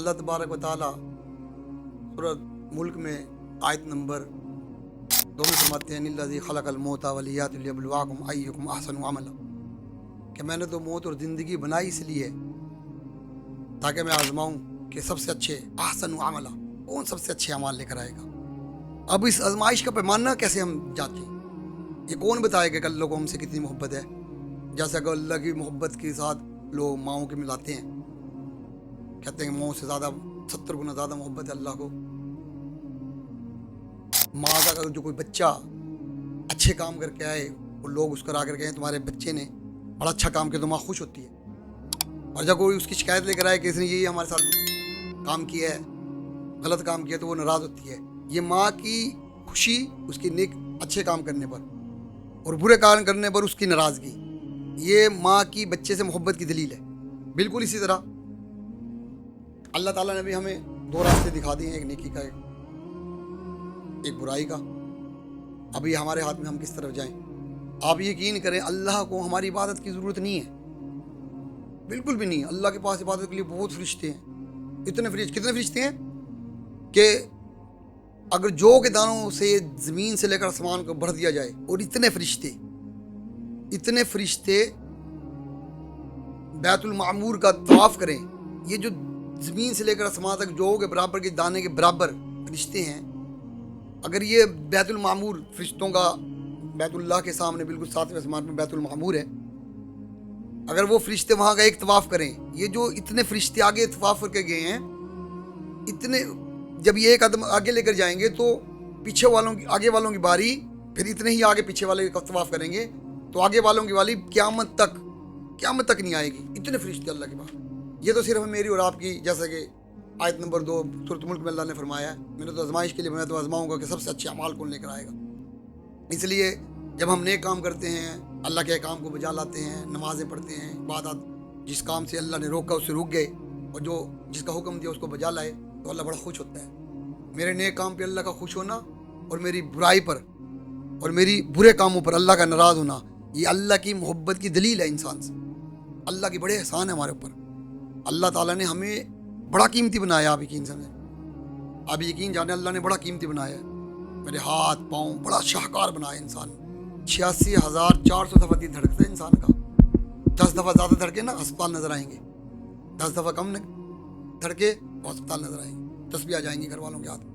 اللہ तबारक व ताला सूरत मुल्क में आयत नंबर 2 में फरमाते हैं निल्लज़ी खलक़ल मौता वल हयात लियब्लुवकुम अय्युकुम अहसनु अमला, कि मैंने तो मौत और ज़िंदगी बनाई इसलिए ताकि मैं आजमाऊं कि सबसे अच्छे अहसनु अमला कौन सबसे अच्छे अमाल लेकर आएगा। अब इस आजमाइश का पैमाना कैसे हम जांचें? ये कौन बताएगा कि अल्लाह को हमसे कितनी मोहब्बत है? जैसा कि अल्लाह की मोहब्बत के साथ लोग माओं के मिलाते हैं, कहते हैं माओं से ज़्यादा 70 गुना ज़्यादा मोहब्बत है अल्लाह को। माँ का अगर जो कोई बच्चा अच्छे काम करके आए और लोग उसको आकर कहें तुम्हारे बच्चे ने बड़ा अच्छा काम किया तो माँ खुश होती है, और जब कोई उसकी शिकायत लेकर आए कि इसने यही हमारे साथ काम किया है, गलत काम किया, तो वो नाराज़ होती है। ये माँ की खुशी उसकी नेक अच्छे काम करने पर और बुरे काम करने पर उसकी नाराज़गी, ये माँ की बच्चे से मोहब्बत की दलील है। बिल्कुल इसी तरह अल्लाह ताला ने भी हमें दो रास्ते दिखा दिए हैं, एक नेकी का एक बुराई का। अभी हमारे हाथ में हम किस तरफ जाएं। आप यकीन करें अल्लाह को हमारी इबादत की ज़रूरत नहीं है, बिल्कुल भी नहीं। अल्लाह के पास इबादत के लिए बहुत फरिश्ते हैं, कितने फरिश्ते हैं कि अगर जौ के दानों से ज़मीन से लेकर आसमान को भर दिया जाए, और इतने फरिश्ते बैतुल मामूर का तवाफ़ करें, ये जो ज़मीन से लेकर आसमान तक जौ के बराबर के दाने के बराबर फरिश्ते हैं, अगर ये बैतुल मामूर फरिश्तों का बैतुल्लाह के सामने बिल्कुल 7वें आसमान में बैतुल मामूर है, अगर वो फरिश्ते वहाँ का एक तवाफ़ करें, ये जो इतने फरिश्ते आगे तवाफ़ करके गए हैं, इतने जब ये एक कदम आगे लेकर जाएंगे तो पीछे वालों की आगे वालों की बारी, फिर इतने ही आगे पीछे वाले का तवाफ़ करेंगे तो आगे वालों की वाली क़यामत तक नहीं आएगी। इतने फरिश्ते अल्लाह के पास। ये तो सिर्फ मेरी और आपकी, जैसा कि आयत नंबर 2 सूरत मुल्क में अल्लाह ने फरमाया है, मैंने तो आजमाइश के लिए मैं तो आजमाऊंगा कि सबसे अच्छे अमाल कौन लेकर आएगा। इसलिए जब हम नेक काम करते हैं, अल्लाह के काम को बजा लाते हैं, नमाज़ें पढ़ते हैं, इबादत, जिस काम से अल्लाह ने रोका उससे रुक गए और जो जिसका हुक्म दिया उसको बजा लाए, तो अल्लाह बड़ा खुश होता है। मेरे नेक काम पे अल्लाह का खुश होना और मेरी बुराई पर और मेरी बुरे कामों पर अल्लाह का नाराज़ होना, ये अल्लाह की मोहब्बत की दलील है इंसान से। अल्लाह के बड़े एहसान है हमारे ऊपर। अल्लाह ताला ने हमें बड़ा कीमती बनाया। आप यकीन समझें, आप यकीन जाने अल्लाह ने बड़ा कीमती बनाया है। मेरे हाथ पाँव बड़ा शाहकार बनाया इंसान। 86,400 दफ़ा दिल धड़कता है इंसान का। 10 दफ़ा ज़्यादा धड़के ना अस्पताल नज़र आएंगे, 10 दफ़ा कम धड़के तो अस्पताल नज़र आएंगे, तस्बीह आ जाएंगी घर वालों के हाथ में।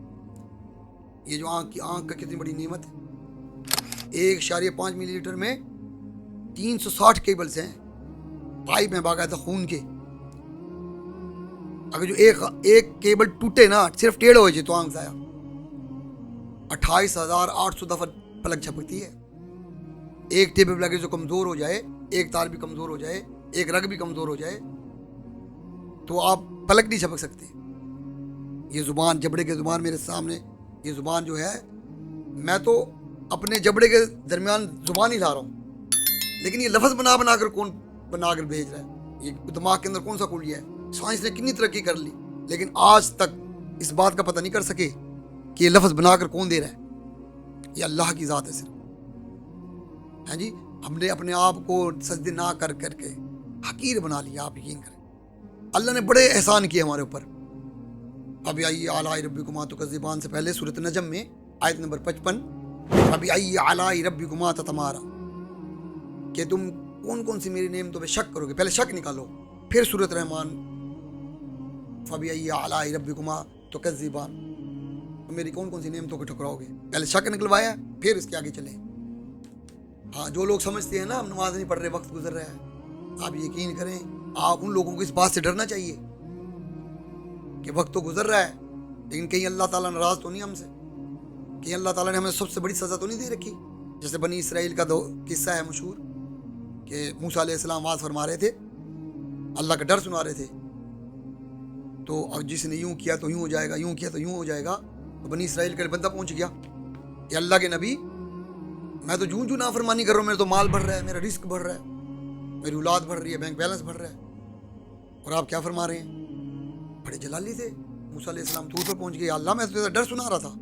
ये जो आँख का कितनी बड़ी नेमत है। 1.5 मिलीलीटर में 360 केबल्स हैं, पाइप हैं बाकायदा खून के। अगर जो एक केबल टूटे ना, सिर्फ टेढ़ हो जाए तो आंख जाया। 28,800 दफ़ा पलक झपकती है। एक टेबल लगे जो कमज़ोर हो जाए, एक तार भी कमज़ोर हो जाए, एक रग भी कमज़ोर हो जाए, तो आप पलक नहीं झपक सकते। ये ज़ुबान, जबड़े के ज़ुबान मेरे सामने, ये ज़ुबान जो है, मैं तो अपने जबड़े के दरमियान ज़ुबान ही ला रहा हूँ, लेकिन ये लफ्ज़ बना कर कौन बना कर भेज रहा है? ये दिमाग के अंदर कौन सा कुलिया है? साइंस ने कितनी तरक्की कर ली, लेकिन आज तक इस बात का पता नहीं कर सके कि ये लफ्ज़ बनाकर कौन दे रहा है। ये अल्लाह की ज़ात है सिर्फ, है जी। हमने अपने आप को सजदे ना कर करके हकीर बना लिया। आप यकीन करें अल्लाह ने बड़े एहसान किए हमारे ऊपर। अभी आइए आला रब्बिकुमा तुकज़्ज़िबान से पहले सूरत नजम में आयत नंबर 55, अभी आइए आला रब्बिकुमा ततमारा, कि तुम कौन कौन सी मेरी नेमतों पे शक करोगे। पहले शक निकालो, फिर सूरत रहमान फबी आला रब्बिकुमा तुकज़्ज़िबान, तो मेरी कौन कौन सी नेमतों को ठुकराओगे। पहले शक निकलवाया, फिर इसके आगे चले। हाँ, जो लोग समझते हैं ना हम नमाज नहीं पढ़ रहे, वक्त गुजर रहा है, आप यकीन करें आप उन लोगों को इस बात से डरना चाहिए कि वक्त तो गुजर रहा है, लेकिन कहीं अल्लाह ताला नाराज़ तो नहीं हमसे, कहीं अल्लाह ताला ने हमें सबसे बड़ी सज़ा तो नहीं दे रखी। जैसे बनी इसराइल का किस्सा है मशहूर कि मूसा अलैहिस्सलाम वाज़ फरमा रहे थे, अल्लाह का डर सुना रहे थे, तो अब जिसने यूँ किया तो यूँ हो जाएगा, यूँ किया तो यूँ हो जाएगा। तो बनी इसराइल का बंदा पहुँच गया कि अल्लाह के नबी, मैं तो जूं नाफरमानी कर रहा हूँ, मेरा तो माल बढ़ रहा है, मेरा रिस्क बढ़ रहा है, मेरी औलाद बढ़ रही है, बैंक बैलेंस बढ़ रहा है, और आप क्या फरमा रहे हैं? बड़े जलाली थे। मूसा अलैहिस्सलाम तूर पर पहुँच गए, अल्लाह मैं तो डर सुना रहा था।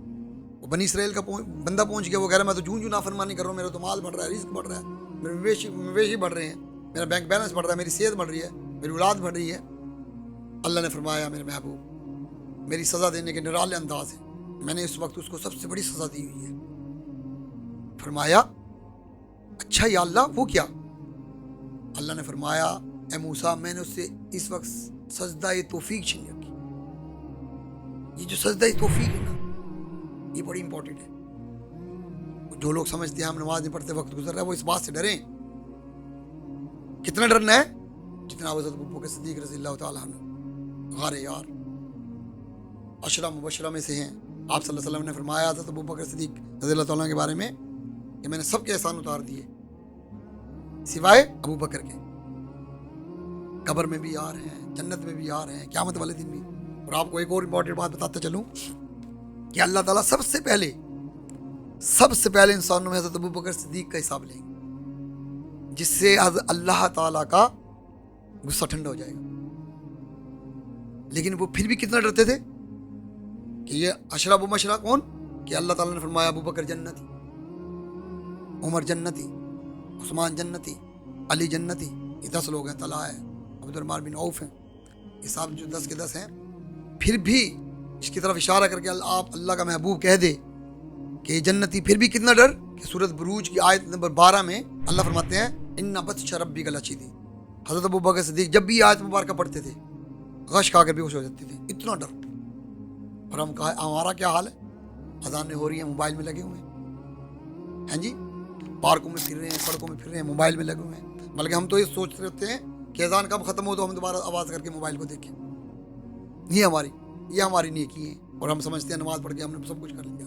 वो बनी इसराइल का बंदा पहुँच गया, वो कह रहा है मैं तो जूं नाफरमानी कर रहा हूँ, मेरा तो माल बढ़ रहा है, रिस्क बढ़ रहा है, मेरे मवेशी बढ़ रहे हैं, मेरा बैंक बैलेंस बढ़ रहा है, मेरी सेहत बढ़ रही है, मेरी औलाद बढ़ रही है। अल्लाह ने फरमाया मेरे महबूब میری سزا دینے کے نرالے انداز ہیں. میں نے اس وقت اس کو سب سے بڑی سزا دی ہوئی ہے. فرمایا اچھا یا اللہ وہ کیا؟ اللہ نے فرمایا اے موسیٰ میں نے اس سے اس وقت سجدہ توفیق چھین رکھی. یہ جو سجدہ توفیق ہے نا یہ بڑی امپورٹنٹ ہے. جو لوگ سمجھتے ہیں ہم نماز نہیں پڑھتے وقت گزر رہا ہے وہ اس بات سے ڈریں. کتنا ڈرنا ہے؟ جتنا حضرت ابوبکر صدیق رضی اللہ تعالیٰ عنہ غار یار عشرہ مبشرہ میں سے ہیں. آپ صلی اللہ علیہ وسلم نے فرمایا حضرت ابوبکر صدیق رضی اللہ تعالیٰ کے بارے میں کہ میں نے سب کے احسان اتار دیے سوائے ابوبکر کے. قبر میں بھی یار ہیں, جنت میں بھی یار ہیں, قیامت والے دن بھی. اور آپ کو ایک اور امپورٹنٹ بات بتاتا چلوں کہ اللہ تعالیٰ سب سے پہلے انسانوں میں حضرت ابوبکر صدیق کا حساب لیں گے, جس سے اللہ تعالیٰ کا غصہ ٹھنڈا ہو جائے گا. لیکن وہ پھر بھی کتنا ڈرتے تھے کہ یہ اشرا و مشرا کون کہ اللہ تعالیٰ نے فرمایا ابوبکر جنتی, عمر جنتی, عثمان جنتی, علی جنتی. یہ 10 لوگ ہیں. طلحہ ہے, عبد الرحمن بن عوف ہیں, یہ سب جو 10 کے 10 ہیں. پھر بھی اس کی طرف اشارہ کر کے آپ اللہ کا محبوب کہہ دے کہ جنتی, پھر بھی کتنا ڈر کہ سورۃ بروج کی آیت نمبر 12 میں اللہ فرماتے ہیں ان بطش ربک لشدید. حضرت ابوبکر صدیق جب بھی آیت مبارکہ پڑھتے تھے غش کھا کے بیہوش ہو جاتے تھے, اتنا ڈر. اور ہمارا کیا حال ہے؟ اذانیں ہو رہی ہیں, موبائل میں لگے ہوئے ہیں جی, پارکوں میں پھر رہے ہیں, سڑکوں میں پھر رہے ہیں, موبائل میں لگے ہوئے ہیں. بلکہ ہم تو یہ سوچتے رہتے ہیں کہ اذان کب ختم ہو تو ہم دوبارہ آواز کر کے موبائل کو دیکھیں. یہ ہماری نیکی ہے. اور ہم سمجھتے ہیں نماز پڑھ کے ہم نے سب کچھ کر لیا.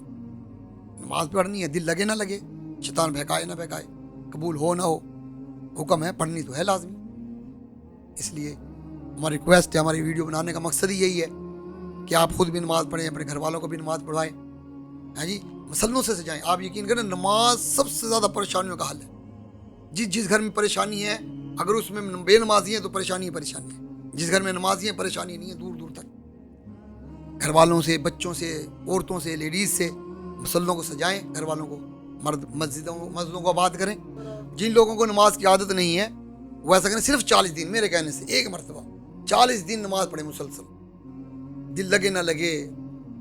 نماز پڑھنی ہے, دل لگے نہ لگے, شیطان بہکائے نہ بہکائے, قبول ہو نہ ہو, حکم ہے پڑھنی تو ہے لازمی. اس لیے ہماری ریکویسٹ ہے, ہماری ویڈیو بنانے کا مقصد ہی یہی ہے کہ آپ خود بھی نماز پڑھیں, اپنے گھر والوں کو بھی نماز پڑھوائیں. ہاں جی, مسلوں سے سجائیں. آپ یقین کریں نماز سب سے زیادہ پریشانیوں کا حل ہے. جس گھر میں پریشانی ہے اگر اس میں بے نمازی ہیں تو پریشانی ہے. جس گھر میں نمازی ہیں پریشانی نہیں ہے دور دور تک. گھر والوں سے, بچوں سے, عورتوں سے, لیڈیز سے مسلوں کو سجائیں. گھر والوں کو, مرد مسجدوں کو آباد کریں. جن لوگوں کو نماز کی عادت نہیں ہے وہ ایسا کریں صرف 40 دن, میرے کہنے سے ایک مرتبہ 40 دن نماز پڑھیں مسلسل, دل لگے نہ لگے,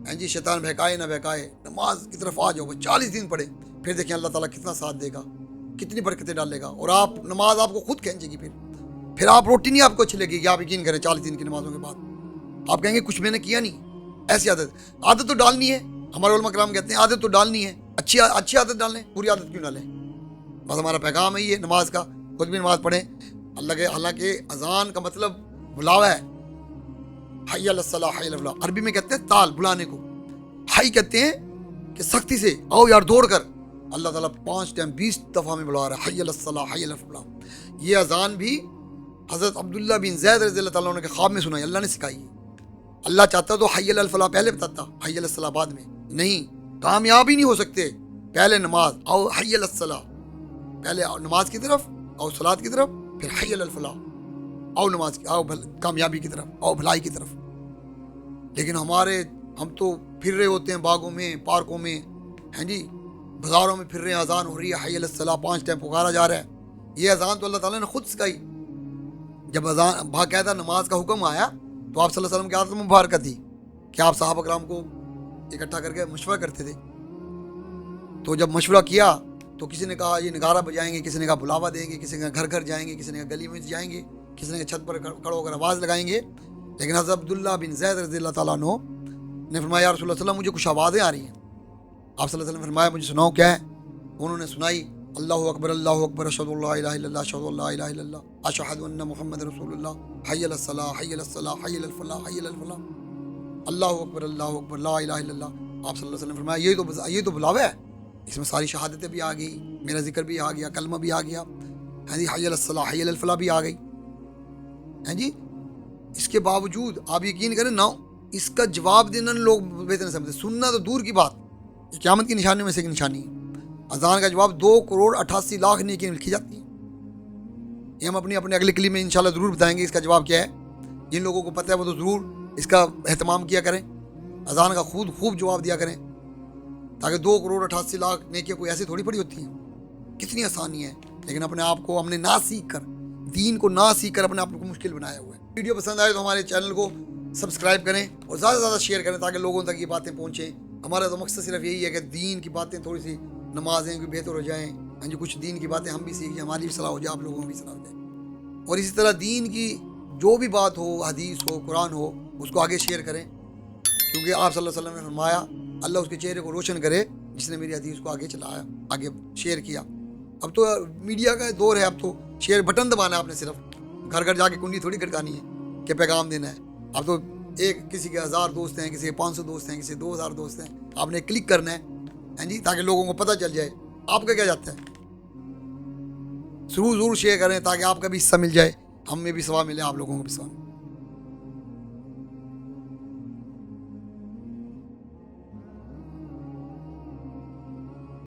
ہاں جی, شیطان بہکائے نہ بہکائے, نماز کی طرف آ جاؤ. 40 دن پڑھیں, پھر دیکھیں اللہ تعالیٰ کتنا ساتھ دے گا, کتنی برکتیں ڈالے گا. اور آپ نماز آپ کو خود کھینچے گی. پھر آپ روٹی نہیں آپ کو اچھی لگے گی. آپ یقین کریں 40 دن کی نمازوں کے بعد آپ کہیں گے کچھ میں نے کیا نہیں. ایسی عادت تو ڈالنی ہے. ہمارے علماء کرام کہتے ہیں عادت تو ڈالنی ہے, اچھی عادت ڈال لیں, بری عادت کیوں نہ لیں. بس ہمارا پیغام ہے یہ نماز کا. خود بھی نماز پڑھیں. حالانکہ اذان کا مطلب بلاوا ہے. حی علی الصلاح, حی علی الفلاح. عربی میں کہتے ہیں تال, بلانے کو. حی کہتے ہیں کہ سختی سے آؤ یار دوڑ کر. اللہ تعالیٰ 5 ٹائم 20 دفعہ میں بلا رہا ہے حی علی الصلاح, حی علی الفلاح. یہ اذان بھی حضرت عبداللہ بن زید رضی اللہ تعالیٰ عنہ کے خواب میں سنائی, اللہ نے سکھائی. اللہ چاہتا تو حی علی الفلاح پہلے بتاتا, حی علی الصلاح بعد میں. نہیں, کامیاب ہی نہیں ہو سکتے. پہلے نماز, آؤ حی علی الصلاح, پہلے نماز کی طرف, آؤ صلاۃ کی طرف, پھر حی علی الفلاح, آؤ نماز کی, آؤ کامیابی کی طرف, آؤ بھلائی کی طرف. لیکن ہم تو پھر رہے ہوتے ہیں باغوں میں, پارکوں میں, ہیں جی, بازاروں میں پھر رہے ہیں, اذان ہو رہی ہے, حی علی الصلاح 5 ٹائم پکارا جا رہا ہے. یہ اذان تو اللہ تعالیٰ نے خود سکھائی. جب اذان باقاعدہ نماز کا حکم آیا تو آپ صلی اللہ علیہ وسلم کی عادت مبارکہ تھی کہ آپ صحابہ کرام کو اکٹھا کر کے مشورہ کرتے تھے. تو جب مشورہ کیا تو کسی نے کہا یہ نگارہ بجائیں گے, کسی نے کہا بلاوا دیں گے, کسی نے کہا گھر گھر جائیں گے, کسی نے کہا گلی میں جائیں گے, کسی نے کہا چھت پر کھڑے ہو کر آواز لگائیں گے. لیکن حضرت عبداللہ بن زید رضی اللہ تعالیٰ عنہ نے فرمایا یا رسول اللہ صلی اللہ علیہ وسلم مجھے کچھ آوازیں آ رہی ہیں. آپ صلی اللہ علیہ وسلم نے فرمایا مجھے سناؤ کیا ہے. انہوں نے سنائی اللہ اکبر اشہد ان لا الہ الا اللہ اشہد ان لا الہ الا اللہ اشہد ان محمد رسول اللہ حی علی الصلاح, حی علی الصلاح, حی علی الفلاح, حی علی الفلاح, اللہ اکبر لا الہ الا اللہ. آپ صلی اللہ علیہ وسلم نے فرمایا یہ تو بلاوا ہے, اس میں ساری شہادتیں بھی آ گئی, میرا ذکر بھی آ گیا, کلمہ بھی آ گیا, ہاں جی, حی علی الصلاح, حی علی الفلاح بھی آ گئی. ہاں جی, اس کے باوجود آپ یقین کریں نہ اس کا جواب دینا لوگ بہتر نہیں سمجھتے. سننا تو دور کی بات, یہ قیامت کی نشانیوں میں سے ایک نشانی ہے. اذان کا جواب 2,88,00,000 نیکیاں لکھی جاتی ہیں. یہ ہم اپنے اگلے کلپ میں انشاءاللہ ضرور بتائیں گے اس کا جواب کیا ہے. جن لوگوں کو پتہ ہے وہ تو ضرور اس کا اہتمام کیا کریں, اذان کا خوب جواب دیا کریں, تاکہ 2,88,00,000 نیکیاں کوئی ایسی تھوڑی پڑی ہوتی ہیں. کتنی آسانی ہے, لیکن اپنے آپ کو ہم نے نہ سیکھ کر, دین کو نہ سیکھ کر اپنے آپ کو مشکل بنایا ہوا ہے. ویڈیو پسند آئے تو ہمارے چینل کو सब्सक्राइब करें और ज़्यादा से ज़्यादा शेयर करें ताकि लोगों तक ये बातें पहुँचें. हमारा तो मकसद सिर्फ यही है कि दीन की बातें थोड़ी सी, नमाजें भी बेहतर हो जाएँ. हाँ जी, कुछ दीन की बातें हम भी सीख जाएँ, हमारी भी सलाह हो जाए, आप लोगों की भी सलाह हो जाए. और इसी तरह दीन की जो भी बात हो, हदीस हो, कुरान हो, उसको आगे शेयर करें, क्योंकि आप सल्लल्लाहु अलैहि वसल्लम ने फरमाया अल्लाह उसके चेहरे को रोशन करे जिसने मेरी हदीस को आगे चलाया, आगे शेयर किया. अब तो मीडिया का दौर है, अब तो शेयर बटन दबाना है आपने, सिर्फ घर घर जाके कुंडी थोड़ी खड़कानी है कि पैगाम देना है. अब तो एक किसी के 1000 दोस्त हैं, किसी के 500 दोस्त हैं, किसी के 2000 दोस्त हैं, आपने क्लिक करना है, हाँ जी, ताकि लोगों को पता चल जाए. आपका क्या जाता है, ज़रूर शेयर करें ताकि आपका भी हिस्सा मिल जाए, हमें भी सवाब मिले, आप लोगों को भी सवाब.